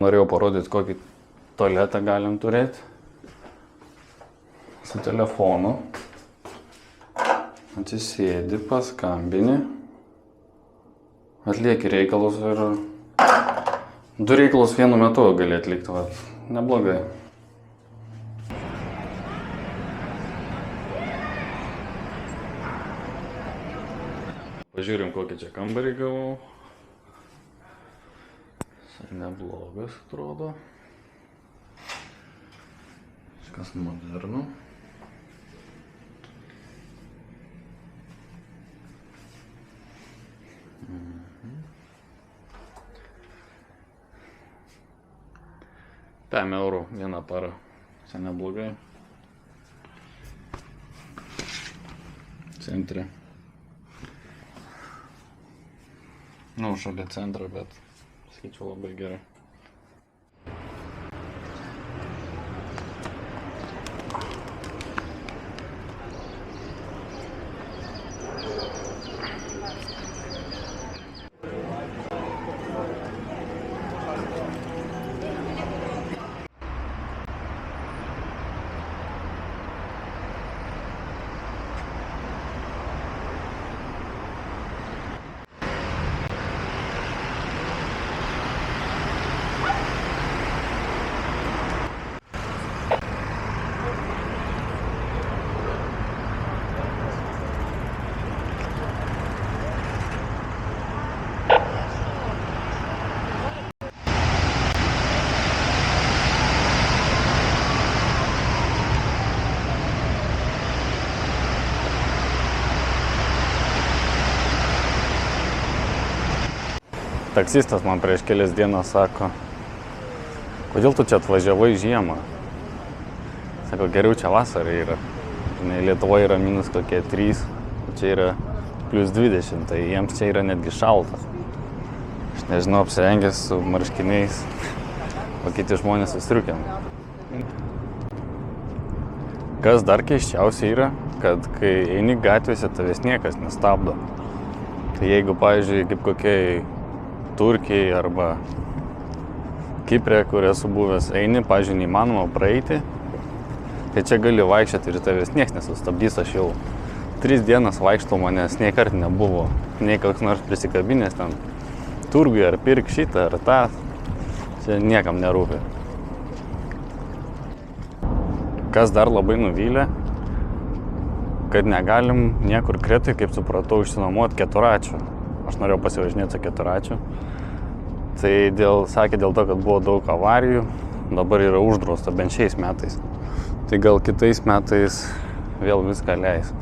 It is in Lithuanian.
Norėjau parodyti, kokį tualetą galim turėti. Su telefonu. Atsisėdi, paskambini. Atlieki reikalus ir 2 reikalus vienu metu gali atlikti. Va. Neblogai. Pažiūrim, kokį čia kambarį gavau. Neblogas atrodo. Viskas modernu. €5 vieną parą. Čia neblogai. Centre. Nu, šalia centro, bet skaičiau labai gerai. Taksistas man prieš kelias dienas sako, kodėl tu čia atvažiavai žiemą? Sako, geriau čia vasara yra. Lietuvoje yra minus kokie 3, čia yra plus 20, tai jiems čia yra netgi šalta. Aš nežinau, apsirengęs su marškiniais, o kiti žmonės su striukėm. Kas dar keisčiausia yra, kad kai eini gatvėse, tavęs niekas nestabdo. Tai jeigu, pavyzdžiui, kaip kokiai Turkijai arba Kiprė, kur esu buvęs, eini, pavyzdžiui, neįmanoma praeiti, tai čia gali vaikščioti ir tavęs nieks nesustabdys. Aš jau 3 dienas vaikštau, manęs nei kart nebuvo, nei koks nors prisikabinės ten turgui ar pirk šitą ar tą, čia niekam nerūpi. Kas dar labai nuvylė, kad negalim niekur Kretoj, kaip supratau, išsinuomoti keturračių. Aš norėjau pasivažinėti su keturračiu. Tai sakė dėl to, kad buvo daug avarijų, dabar yra uždrausta bent šiais metais. Tai gal kitais metais vėl viską leis.